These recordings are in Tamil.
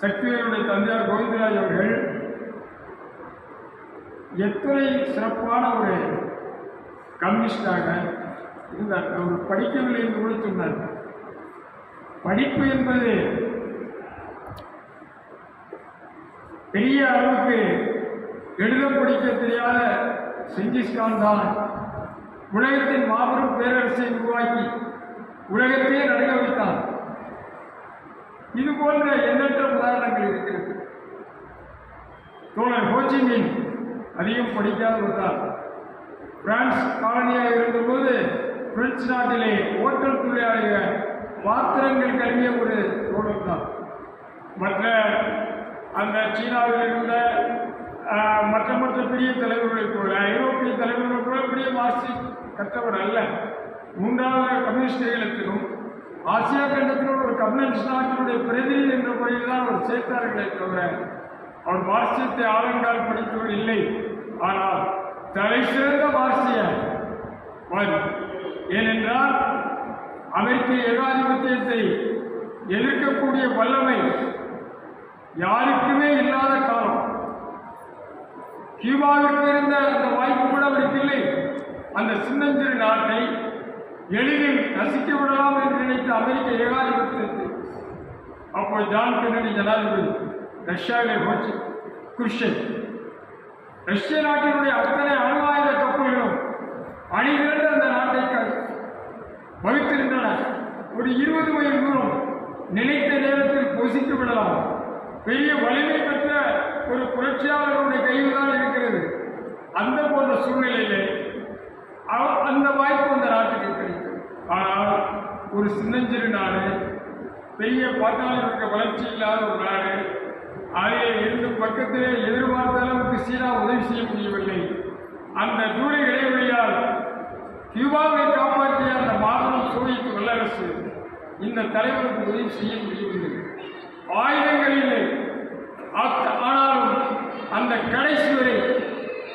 சக்திவேலுடைய தந்தையார் கோவிந்தராஜ் அவர்கள் எத்தனை சிறப்பான ஒரு கம்யூனிஸ்டாக இருந்தார். அவர் படிக்கவில்லை என்று கூட சொன்னார். படிப்பு என்பது பெரிய அளவுக்கு எழுத படிக்க தெரியாத செங்கிஸ்கான் தான் உலகத்தின் மாபெரும் பேரரசை உருவாக்கி உலகத்தையே நடுங்க வைத்தான். இது போன்ற எண்ணற்ற உதாரணங்கள் இருக்கிறது. தோழர் ஹோச்சிமின் அதிகம் படிக்காதவர்தான். பிரான்ஸ் காலனியாக இருந்தபோது பிரெஞ்சு நாட்டிலே ஓட்டல் தொழிலாளிய பாத்திரங்கள் கல்விய ஒரு தோழர் தான். மற்ற அந்த சீனாவில் இருந்த மற்ற பெரிய தலைவர்களை போல ஐரோப்பிய தலைவர்களை போல பெரிய மார்க்சிஸ்ட் கற்றவர் அல்ல. மூன்றாவது கம்யூனிஸ்ட் ஈழத்திலும் ஆசியா கண்டத்திலும் ஒரு கம்யூனிஸ்ட் நாட்டினுடைய பிரதிநிதி என்ற முறையில் தான் அவர் சேர்த்தார்களே தவிர அவர் மார்க்சியத்தை ஆழங்கால் படித்தவர் இல்லை. ஆனால் தலை சிறந்த மார்க்சியவாதி. ஏனென்றால் அமெரிக்க ஏகாதிபத்தியத்தை எதிர்க்கக்கூடிய வல்லமை யாருக்குமே இல்லாத காலம். கியூபாவிற்கு இருந்த அந்த வாய்ப்பு கூட அவருக்கு இல்லை. அந்த சின்னஞ்சிறு நாட்டை எளிதில் நசிக்க விடலாம் என்று நினைத்த அமெரிக்க ஏகாதிபத்தியத்தை அப்போ ஜான் கென்னடி ஜனாதிபதி, ரஷ்யாவிலே குர்ஷேவ், ரஷ்ய நாட்டினுடைய அத்தனை அணு ஆயுத கப்பல்களும் அணிதிரண்டு அந்த நாட்டை வகுத்திருந்தன. ஒரு 20 மைல் தூரம் நினைத்த நேரத்தில் பொசித்து விடலாம். பெரிய வலிமை பெற்ற ஒரு புரட்சியாளர்களுடைய கையில் தான் இருக்கிறது. அந்த போன்ற சூழ்நிலையிலே அந்த வாய்ப்பு அந்த நாட்டுக்கு கிடைத்தது. ஆனால் ஒரு சின்னஞ்சிறு நாடு, பெரிய பாட்டாளர்களுக்கு வளர்ச்சி இல்லாத ஒரு நாடு, அதிலே இருந்து பக்கத்திலே எதிர்பார்த்த அளவுக்கு சீனா உதவி செய்ய முடியவில்லை. அந்த தூர இடைவெளியால் கியூபாவை காப்பாற்றிய அந்த மாபெரும் சோவியத் வல்லரசு இந்த தலைவருக்கு உதவி செய்ய முடியவில்லை. ஆயுதங்களிலே ஆனாலும் அந்த கடைசி வரை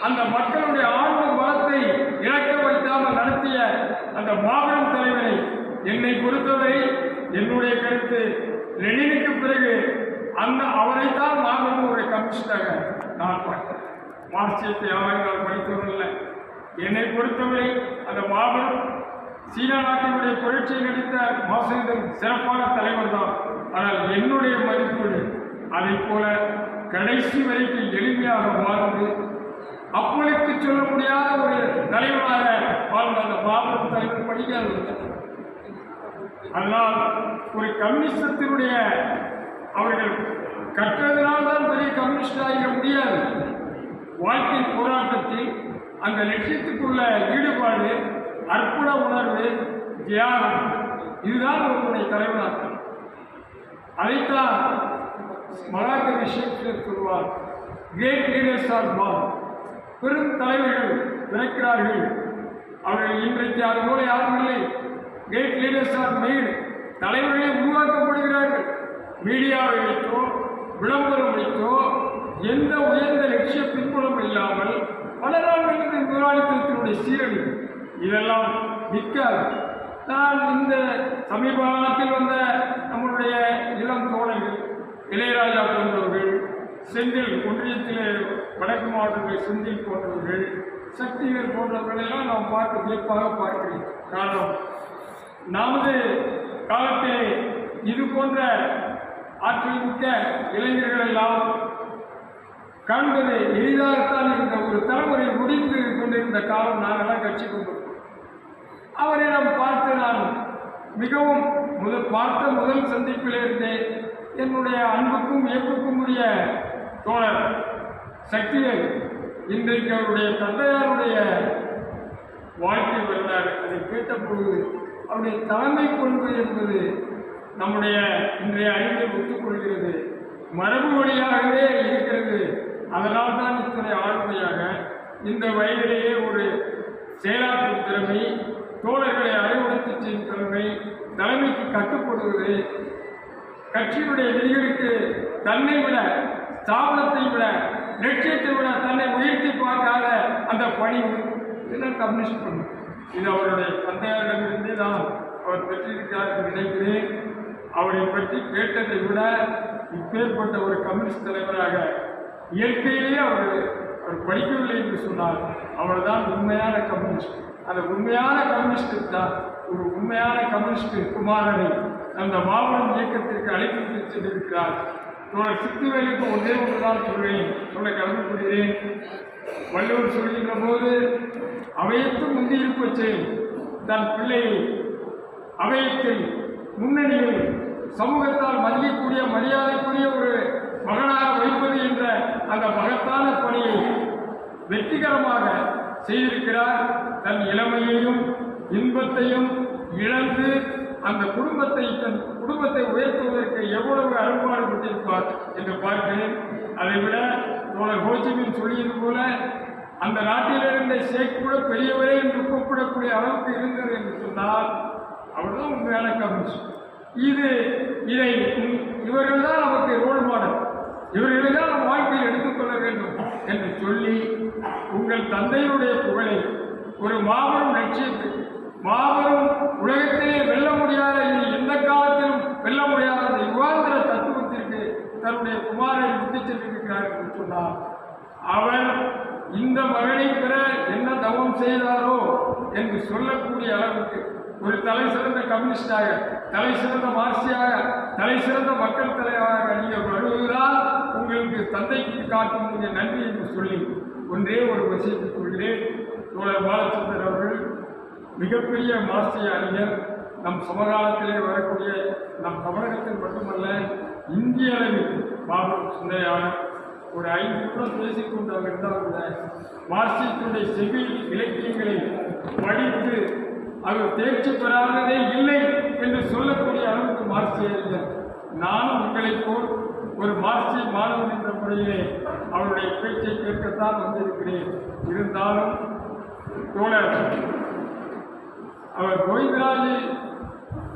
அந்த மக்களுடைய ஆன்ம பலத்தை இழக்க வைக்காமல் நடத்திய அந்த மாபெரும் தலைவரை என்னை பொறுத்தவரை என்னுடைய கருத்து லெனினுக்கு பிறகு அவரைத்தான் மாபெரும் ஒரு கம்யூனிஸ்டாக நான் பார்த்தேன். மார்க்சியத்தை அவர்கள் படித்தவர்கள் என்னை பொறுத்தவரை அந்த மாபெரும் சீனா நாட்டினுடைய புரட்சியை நடித்த மாசேதன் சிறப்பான தலைவர் தான். ஆனால் என்னுடைய மதிப்பீடு அதை போல கடைசி வரைக்கும் எளிமையாக வாழ்ந்து அப்பொழுது சொல்ல முடியாத ஒரு தலைவராக வாழ்ந்த அந்த மாபெரும் தலைவர் படிக்காத. அதனால் ஒரு கம்யூனிஸ்டத்தினுடைய அவர்கள் கற்றதினால்தான் பெரிய கம்யூனிஸ்ட் ஆகிட முடியாது. வாழ்க்கை போராட்டத்தில் அந்த லட்சியத்துக்குள்ள ஈடுபாடு, அற்புத உணர்வு, தியாகம், இதுதான் ஒருவருடைய தலைவராகும். அதைத்தான் மகாகவி ஷேக்ஸ்பியர் சொல்வார், கிரேட் லீடர்ஸ் ஆர் பார்ன். பெரும் தலைவர்கள் பிறக்கிறார்கள். அவர்கள் இன்றைக்கு அதுபோல யாரும் இல்லை. Great leaders are made. தலைவர்களே உருவாக்கப்படுகிறார்கள். மீடியாவை வைத்தோ விளம்பரம் வைத்தோ எந்த உயர்ந்த லட்சிய பின்புலம் இல்லாமல் பலரால் முதலாளித்துவத்தினுடைய சீரழிவு இதெல்லாம் நிற்காது. நான் இந்த சமீப காலத்தில் வந்த நம்முடைய இளம் தோழர்கள், இளையராஜா போன்றவர்கள், செந்தில் ஒன்றியத்திலே வடக்கு மாவட்டங்களில் செந்தில் போன்றவர்கள், சக்திகள் போன்றவர்களெல்லாம் நாம் பார்த்து வியப்பாக பார்க்கிறேன். காரணம், நமது காலத்திலே இது போன்ற ஆற்றல் மிக்க இளைஞர்கள் எல்லாம் காண்பது எளிதாகத்தான் இருந்த ஒரு தலைமுறை முடிந்து கொண்டிருந்த காலம் நாங்கள்லாம் கட்சி கொண்டிருக்கோம். அவரை நாம் பார்த்து நான் மிகவும் முதல் சந்திப்பிலிருந்தே என்னுடைய அன்புக்கும் வியப்புக்கும் உரிய தோழர் சக்திவேல் இன்றைக்கு அவருடைய தந்தையாருடைய வாழ்க்கை வரலாறு அதை கேட்டபொழுது அவருடைய தலைமை கொள்கை என்பது நம்முடைய இன்றைய அறிவை ஒத்துக்கொள்கிறது. மரபு வழியாகவே இருக்கிறது. அதனால் தான் இத்தனை ஆளுமையாக இந்த வயதிலேயே ஒரு செயலாற்றும் திறமை, தோழர்களை அறிவுறுத்தி செய்யும் திறமை, தலைமைக்கு கட்டுப்படுவது, கட்சியினுடைய விதிகளுக்கு தன்னை விட, ஸ்தாபனத்தை விட, லட்சியத்தை விட தன்னை உயர்த்தி பார்க்காத அந்த பணி இதெல்லாம் கம்யூனிஸ்ட் பண்ணும். இது அவருடைய தந்தையாரிடமிருந்தே தான் அவர் பெற்றிருக்கிறார் என்று நினைக்கிறேன். அவரை பற்றி கேட்டதை விட இப்பேற்பட்ட ஒரு கம்யூனிஸ்ட் தலைவராக இயற்கையிலேயே அவர் படிக்கவில்லை என்று சொன்னார். அவர் தான் உண்மையான கம்யூனிஸ்ட். அந்த உண்மையான கம்யூனிஸ்ட் தான் ஒரு உண்மையான கம்யூனிஸ்ட் குமாரனை அந்த மாபெரும் இயக்கத்திற்கு அழைத்து சென்றிருக்கிறார். தோழர் சித்துவேலுக்கு ஒன்றே ஒன்றுதான் சொல்ல கடமைப்படுகிறேன். வள்ளுவர் சொல்கின்ற போது அவையத்து முந்தியிருப்பச்சே தன் பிள்ளையை அவையத்தில் முன்னணியில் சமூகத்தால் மதிக்கக்கூடிய மரியாதைக்குரிய ஒரு மகனாக வைப்பது என்ற அந்த மகத்தான பணியை வெற்றிகரமாக செய்திருக்கிறார். தன் இளமையையும் இன்பத்தையும் இழந்து அந்த குடும்பத்தை உயர்த்துவதற்கு எவ்வளவு அரும்பாடுபட்டிருப்பார் என்று பார்க்கிறேன். அதைவிட தோழர் ஹோச்சிமின் சொல்லியது போல அந்த நாட்டில் இருந்த ஷேக் கூட பெரியவரே என்று கூப்பிடக்கூடிய அளவுக்கு இருந்தது என்று சொன்னால் அவர்தான் உண்மையான கம்யூனிஸ்ட். இவர்கள் தான் நமக்கு ரோல் மாடல், இவர்களை தான் நம் வாழ்க்கையில் எடுத்துக்கொள்ள வேண்டும் என்று சொல்லி உங்கள் தந்தையுடைய புகழை ஒரு மாபெரும் லட்சியத்துக்கு மாபெரும் உலகத்திலே வெல்ல முடியாத எந்த காலத்திலும் வெல்ல முடியாத அந்த யுகாந்திர தத்துவத்திற்கு தன்னுடைய குமாரனை விட்டு சென்றிருக்கிறார் என்று சொன்னார். அவர் இந்த மகனை பெற என்ன தவம் செய்தாரோ என்று சொல்லக்கூடிய அளவுக்கு ஒரு தலை சிறந்த கம்யூனிஸ்டாக, தலை சிறந்த மார்க்சியாக, தலை சிறந்த மக்கள் தலைவராக நீங்கள் வருவதுதான் உங்களுக்கு தந்தைக்கு காட்டும் நீங்கள் நன்றி என்று சொல்லி ஒன்றே ஒரு விஷயத்தை சொல்கிறேன். தோழர் பாலச்சந்தர் அவர்கள் மிகப்பெரிய மார்க்சிய அறிஞர். நம் சமகாலத்திலே வரக்கூடிய நம் தமிழகத்தில் மட்டுமல்ல இந்திய அளவில் மாபெரும் சிந்தனையாளர். ஒரு 5 நிமிடம் பேசிக்கொண்டு அவர் இருந்தால் மார்க்சியத்தினுடைய செவில் இலக்கியங்களை படித்து அவர் தேர்ச்சி பெறாததே இல்லை என்று சொல்லக்கூடிய அளவுக்கு மார்க்சிய அறிஞர். நானும் உங்களைப் போல் ஒரு மார்க்சிய மாணவன் என்ற முறையிலே அவருடைய பேச்சை கேட்கத்தான் வந்திருக்கிறேன். இருந்தாலும் தோழர் அவர் கோவிந்தராஜை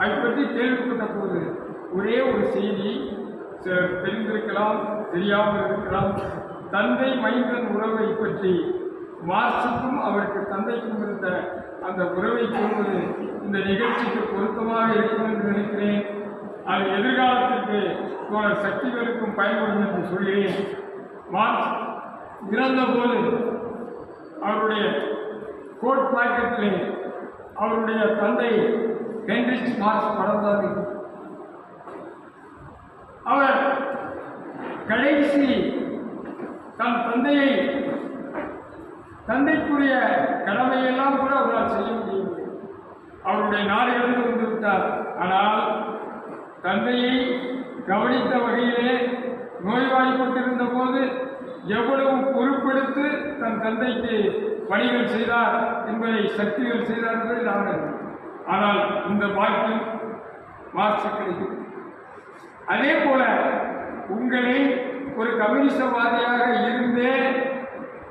அதை பற்றி கேள்விப்பட்ட போது ஒரே ஒரு செய்தி தெரிந்திருக்கலாம், தெரியாமல் இருக்கலாம். தந்தை மைந்தன் உறவை பற்றி மார்க்சுக்கும் அவருக்கு தந்தைக்கும் இருந்த அந்த உறவை சொல்வது இந்த நிகழ்ச்சிக்கு பொருத்தமாக இருக்கும் என்று நினைக்கிறேன். அது எதிர்காலத்திற்கு தோழர் சக்திகளுக்கும் பயன்படும் என்று சொல்கிறேன். மார்க்ஸ் இறந்தபோது அவருடைய கோட் பாக்கெட்டிலே அவருடைய தந்தை ஹென்ரிச் மார்க்ஸ் படர்ந்தார். அவர் கடைசி தன் தந்தைக்குரிய கடமையெல்லாம் கூட அவரால் செய்ய முடியவில்லை. அவருடைய நாடுகளில் வந்துவிட்டார். ஆனால் தந்தையை கவனித்த வகையிலே நோய்வாய்ப்பட்டிருந்த போது எவ்வளவு பொறுப்பெடுத்து தன் தந்தைக்கு பணிகள் செய்தார் என்பதை சக்திகள் செய்தார்கள் நாங்கள். ஆனால் இந்த பாக்கியம் மார்க்ஸ் கிடைக்கும். அதே போல உங்களை ஒரு கம்யூனிசவாதியாக இருந்தே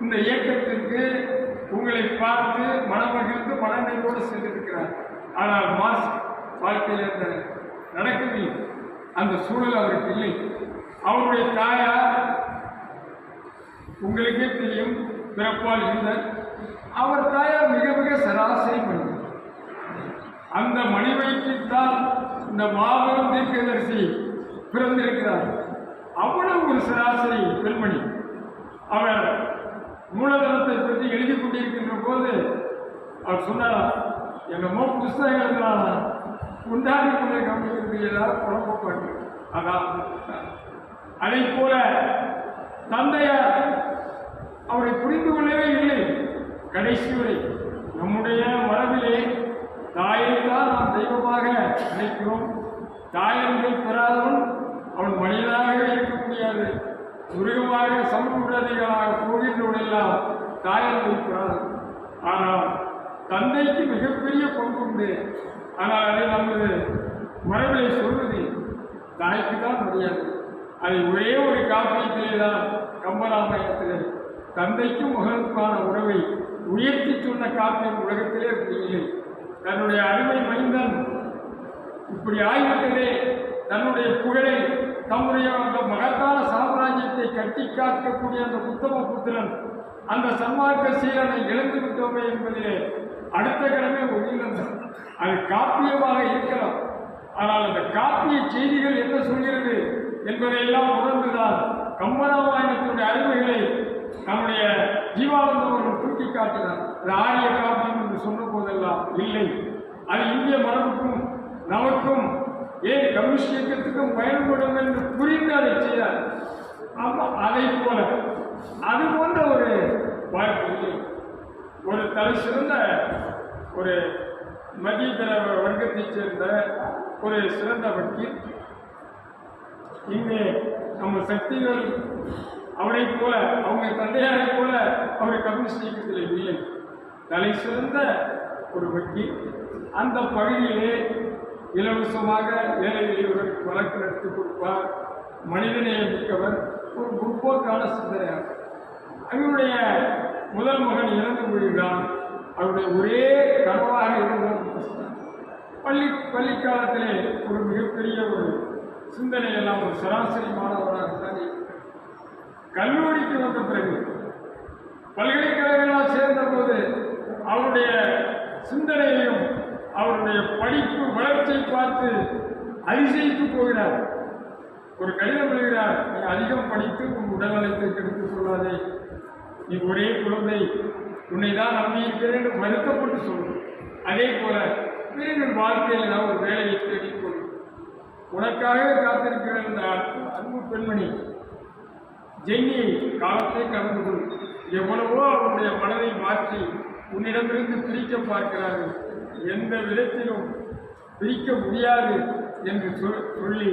இந்த இயக்கத்திற்கு உங்களை பார்த்து மனமகிழ்ந்து மனநிறைவோடு சென்றிருக்கிறார். ஆனால் மார்க்ஸ் வாழ்க்கையில் அந்த நடக்கவில்லை, அந்த சூழல் அவருக்கு இல்லை. அவருடைய தாயார் உங்களுக்கே தெரியும், பிறப்பால் இருந்தார். அவர் தாயார் மிக மிக சராசரி மனிதர். அந்த மணி வயிற்றில்தான் இந்த மாபெரும் தீர்க்கதரிசி பிறந்திருக்கிறார். அவ்வளவு ஒரு சராசரி பெண்மணி. அவர் மூலதனத்தை பற்றி எழுதி கொண்டிருக்கின்ற போது அவர் சொன்னார், என்னமோ புஸ்தகம் எழுதினாரா உண்டாடி கொண்டே கவனிக்கிறது ஏதாவது குழப்பப்பாட்டு. அதான் அதை போல தந்தையார் அவரை புரிந்து கொள்ளவே இல்லை கடைசி வரை. நம்முடைய மரபிலே தாயைத்தான் நாம் தெய்வமாக நினைக்கிறோம். தாயன்களை பெறாதவன் அவன் மனிதனாகவே இருக்க முடியாது. மிருகமாக சமூகவாதிகளாக போகின்றவனெல்லாம் தாயன்களை பெறாது. ஆனால் தந்தைக்கு மிகப்பெரிய பங்கு உண்டு. ஆனால் அதை நமது மரபிலை சொல்வது தாய்க்கு தான் முடியாது. அதை ஒரே ஒரு காப்பியத்திலே தான் கம்பராமாயணத்திலே தந்தைக்கும் மகனுக்கான உறவை உயர்த்தி சொன்ன காப்பியம் உலகத்திலே இல்லை. தன்னுடைய அருமை மைந்தன் இப்படி ஆகிவிட்டதே, தன்னுடைய புகழை தம்முடைய அந்த மகத்தான சாம்ராஜ்யத்தை கட்டி காக்கக்கூடிய அந்த உத்தம புத்திரன் அந்த சன்மார்க்க சீலனை இழந்து விட்டோமே என்பதிலே அடுத்த கிழமை ஒழிந்தது. அது காப்பியமாக இருக்கலாம், ஆனால் அந்த காப்பிய செய்திகள் என்ன சொல்கிறது என்பதையெல்லாம் உணர்ந்துதான் கம்பராமாயணத்தினுடைய அறிவுகளை நம்முடைய ஜீவானந்தம் அவர்கள் தூக்கி காட்டினார். அது ஆரிய காப்பியம் என்று சொன்ன போதெல்லாம் இல்லை, அது இந்திய மரபுக்கும் நமக்கும் ஏன் கம்யூனிஸ்ட் இயக்கத்துக்கும் பயன்படும் என்று புரிந்து அதை செய்தார். அதை போல அது போன்ற ஒரு வாய்ப்பு இல்லை. ஒரு தலை சிறந்த ஒரு மத்தியதர வர்க்கத்தைச் சேர்ந்த ஒரு சிறந்த வக்கீல் இங்கே நம்ம சக்திகள் அவரை போல அவங்க தந்தையாரை போல அவர் கம்யூனிஸ்ட் இயக்கத்தில் இல்லை. தலை சிறந்த ஒரு வக்கீல் அந்த பகுதியிலே இலவசமாக ஏழை எளியவர்களுக்கு வழக்கு நடத்தி கொடுப்பார். மனிதநேயம் மிக்கவர், ஒரு முற்போக்கான சிந்தனையார். அவருடைய முதல் மகன் இறந்து போய்விட்டான். அவருடைய ஒரே கனவாக இருந்தவர் பள்ளி காலத்திலே ஒரு மிகப்பெரிய ஒரு சிந்தனையெல்லாம் ஒரு சராசரி மாணவராகத்தான். கல்லூரிக்கு வந்த பிறகு பல்கலைக்கழகங்களால் சேர்ந்த போது அவருடைய சிந்தனையையும் அவருடைய படிப்பு வளர்ச்சியை பார்த்து அதிசயித்து போகிறார். ஒரு கடிதம் எழுதுகிறார், நீ அதிகம் படித்து உன் உடல்நலத்தை கெடுத்துக் கொள்ளாதே, நீ ஒரே குழந்தை, உன்னை தான் நம்பியிருக்கிறேன் என்று வருத்தப்பட்டு சொல்லும். அதே போல பிறகு வாழ்க்கையில் நான் ஒரு வேலையை தேடிக்கொள், உனக்காகவே காத்திருக்கிறேன் என்ற அன்பு பெண்மணி ஜென்னியை காலத்தை கடந்து கொள். எவ்வளவோ அவருடைய மனதை மாற்றி உன்னிடமிருந்து பிரிக்க பார்க்கிறார்கள், எந்த விதத்திலும் பிரிக்க முடியாது என்று சொல்லி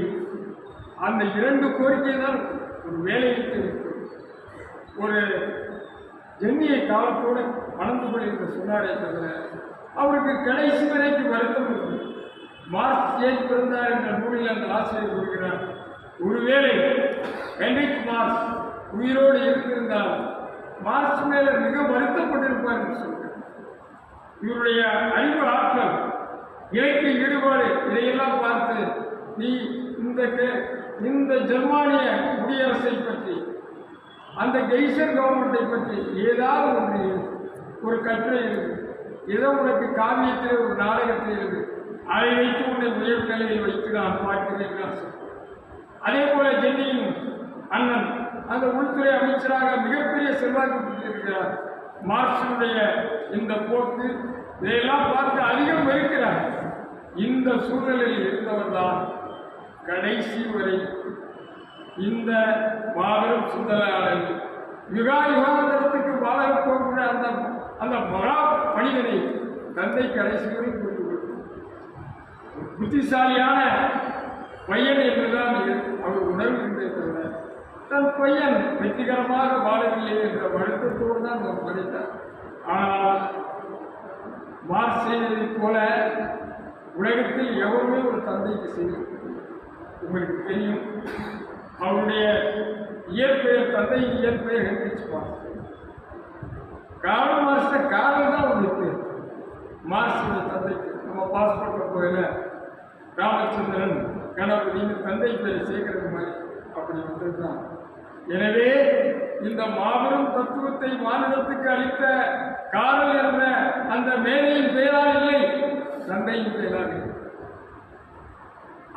அந்த இரண்டு கோரிக்கை தான் ஒரு வேலையை தெரிவிக்கும். ஒரு ஜென்னியை காலத்தோடு மணந்து கொள் என்று சொன்னாரே தவிர அவருக்கு கடைசி வரைக்கு வருத்தம் இருக்கு. மார்க்ஸ் ஏன் பிறந்தார் என்ற நூலில் அந்த ஆசிரியர் கூறுகிறார், ஒருவேளை ஹென்ரிக் மார்க்ஸ் உயிரோடு இருந்திருந்தால் மார்க்ஸ் மேல மிக வருத்தப்பட்டிருப்பார் என்று சொல்கிறார். இவருடைய அறிவு ஆற்றல், இலக்கிய ஈடுபாடு, இதையெல்லாம் பார்த்து நீ இந்த ஜெர்மானிய குடியரசை பற்றி, அந்த கெய்சர் கவர்மெண்ட்டை பற்றி ஏதாவது ஒன்று ஒரு கட்டுரை இருக்கு, ஏதோ உனக்கு காவியத்தில் ஒரு நாடகத்தில் இருக்கு, அதை வைத்து உன்னை உயர் நிலையில் வைத்து நான் பார்க்கிறேன். அதே போல ஜென்னியும் அண்ணன் அந்த உள்துறை அமைச்சராக மிகப்பெரிய செல்வாக்கு பெற்றிருக்கிறார். மார்க்சினுடைய இந்த போக்கு இதையெல்லாம் பார்த்து அதிகம் வெறுக்கிறார். இந்த சூழலில் இருந்தவர்தான் கடைசி வரை இந்த மாபெரும் சிந்தனையாளர் யுகாயுகாந்தரத்துக்கு வாழ போகிற அந்த மகா மனிதனை தந்தை கடைசி வரை புரிந்து கொள்ளும் புத்திசாலியான பையன் என்றுதான் அவர் உணர்கின்றே தவிர தன் பையன் வெற்றிகரமாக வாழவில்லை என்ற வருத்தத்தோடு தான் அவர் படித்தார். ஆனால் மார்க்ஸ் செய்ததைப் போல உலகத்தில் எவருமே ஒரு தந்தைக்கு செய்யும். உங்களுக்கு தெரியும், அவருடைய இயற்பெயர், தந்தையின் இயற்பெயர் Heinrich Marx. Karl Marx Karl தான் உங்களுக்கு மார்க்ஸுடைய தந்தைக்கு நம்ம பாஸ்போர்ட் போயில ராமச்சந்திரன் கணபதினு தந்தை பேரை சேர்க்கிறது மாதிரி அப்படி வந்ததுதான். எனவே இந்த மாபெரும் தத்துவத்தை மாநிலத்துக்கு அளித்த கார்ல் என்ற அந்த மேதையின் பெயரால் இல்லை, தந்தையின் பெயரால் இல்லை.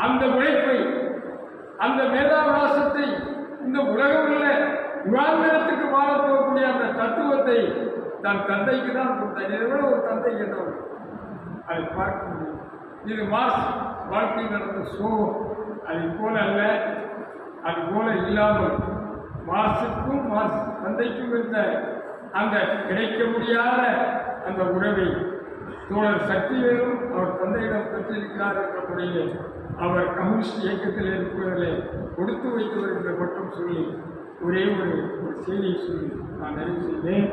அந்த உழைப்பை, அந்த மேதாவிலாசத்தை, இந்த உலகம் உள்ள யுகாந்திரத்துக்கு வாழப்போகக்கூடிய அந்த தத்துவத்தை தன் தந்தைக்கு தான் கொடுத்தார். இதை விட ஒரு தந்தை என்றவர் அதை பார்க்க முடியும். இது மார்க்ஸ் வாழ்க்கையில் நடந்த சோகம். அதை போல அல்ல, அது போல இல்லாமல் மார்க்சுக்கும் மார்க்ஸ் தந்தைக்கும் இருந்த அந்த கிடைக்க முடியாத அந்த உறவை தோழர் சக்திவேலும் அவர் தந்தையிடம் பெற்றிருக்கிறார் என்ற முறையில் அவர் கம்யூனிஸ்ட் இயக்கத்தில் இருப்பவர்களை கொடுத்து வைத்தவர் என்று மட்டும் சொல்லி ஒரே ஒரு செய்தியை சொல்லி நான் நிறைவு செய்தேன்.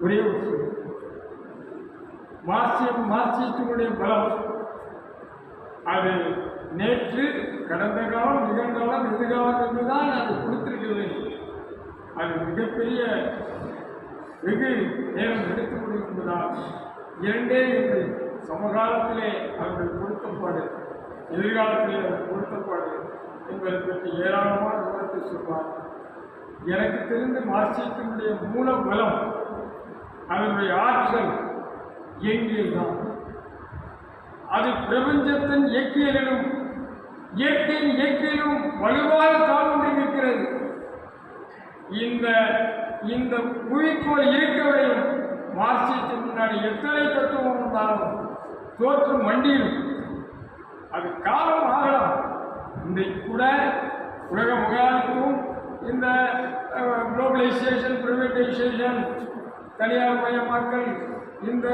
ஒரே ஒரு சொல்லி, மார்க்சியத்தினுடைய பலம் அது நேற்று, கடந்த காலம், நிகழ்காலம், எதிர்காலம் என்றுதான் அது கொடுத்திருக்கிறது. அது மிகப்பெரிய வெகு நேரம் எடுத்துக் கொண்டிருப்பதால் இரண்டே என்று சமகாலத்திலே அவர்கள் பொருத்தப்பாடு, எதிர்காலத்திலே அவர் பொருத்தப்பாடு என்பதை பற்றி ஏராளமான விவரத்தை சொல்வார். எனக்கு தெரிந்த மார்க்சியத்தினுடைய மூல பலம், அதனுடைய ஆற்றல் இயங்கியல் தான். அது பிரபஞ்சத்தின் இயற்கையிலும் இயற்கையின் இயற்கையிலும் வலுவாக காலொன்றி நிற்கிறது. இந்த புவிக்கோள் இருக்கவரையும் மார்க்சியத்தின் முன்னாடி எத்தனை தத்துவம் இருந்தாலும் தோற்று மண்டியும் அது காலம் ஆகலாம். இன்றைக்கு கூட உலக முதலாளித்துவம் இந்த குளோபலைசேஷன், பிரைவேட்டைசேஷன், தனியார் மயமாக்கல், இந்த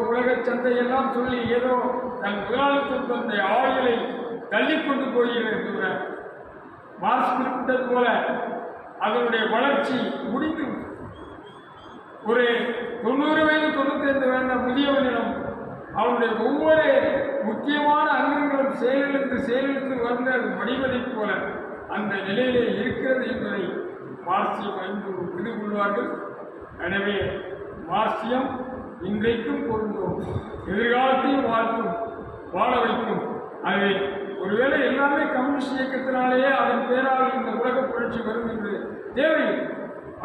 உலக சந்தையெல்லாம் சொல்லி ஏதோ தன் முதலாளித்துவத்தினுடைய ஆயுளை தள்ளிக்கொண்டு போகிறது. மார்க்ஸ் குறிப்பிட்டது போல அதனுடைய வளர்ச்சி முடிந்து ஒரு 90 வயது 95 வயது முதியவனிடம் அவனுடைய ஒவ்வொரு முக்கியமான அங்கங்களும் செயலிழந்து வந்த வடிவதைப் போல அந்த நிலையிலே இருக்கிறது என்பதை மார்க்சியம் அறிந்து புரிந்து கொள்வார்கள். எனவே மார்க்சியம் இன்றைக்கும் பொருந்தும், எதிர்காலத்தையும் வாழ வைக்கும். அது ஒருவேளை எல்லாமே கம்யூனிஸ்ட் இயக்கத்தினாலேயே அதன் பேரால் இந்த உலக புரட்சி வரும் என்று தேவையில்லை.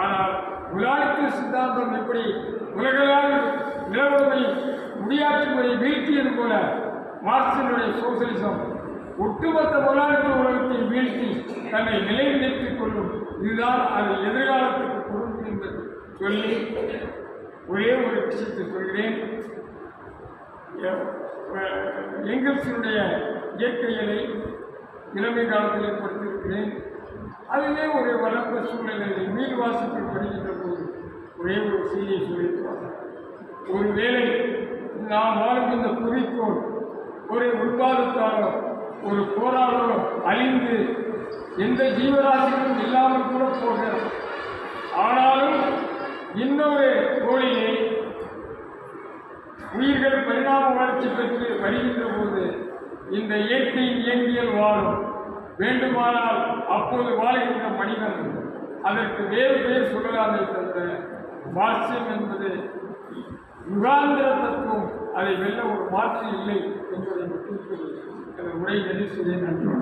ஆனால் முதலாளித்துவ சித்தாந்தம் எப்படி உலகளாக நிலவுவதை முடியாட்சி முறை வீழ்த்தியது போல மார்க்சினுடைய சோசியலிசம் ஒட்டுமொத்த முதலாளித்துவ உலகத்தை வீழ்த்தி தன்னை நிலைநிறுத்திக் கொள்ளும். இதுதான் அது எதிர்காலத்துக்கு பொருந்தும் என்று சொல்லி ஒரே ஒரு விஷயத்தை சொல்கிறேன். எங்கெல்ஸினுடைய இயற்கைகளை இளமை காலத்தில் ஏற்படுத்தியிருக்கிறேன். அதிலே ஒரு வளர்ந்த சூழ்நிலையை மீள் வாசிப்பில் படிக்கின்ற போது ஒரே ஒரு செய்தியை சொல்லியிருக்கிறார். ஒருவேளை நாம் வாழும் இந்த புவிக்கோள் ஒரு உட்பாதத்தாலோ ஒரு போராலோ அழிந்து எந்த ஜீவராசிகளும் இல்லாமல் கூட போகிறது. ஆனாலும் இன்னொரு கோளிலே உயிர்கள் பரிணாம வளர்ச்சி பெற்று வருகின்ற போது இந்த இயற்கையின் இயங்கியல் வாழும். வேண்டுமானால் அப்போது வாழ்கின்ற மனிதன் அதற்கு வேறு பெயர் சொல்லலாமே தவிர மார்க்சியம் என்பது யுகாந்திர தத்துவம், அதை வெல்ல ஒரு மாற்று இல்லை என்பதை குறிப்பிட்டு உரை நெறி செய்ய நன்றி.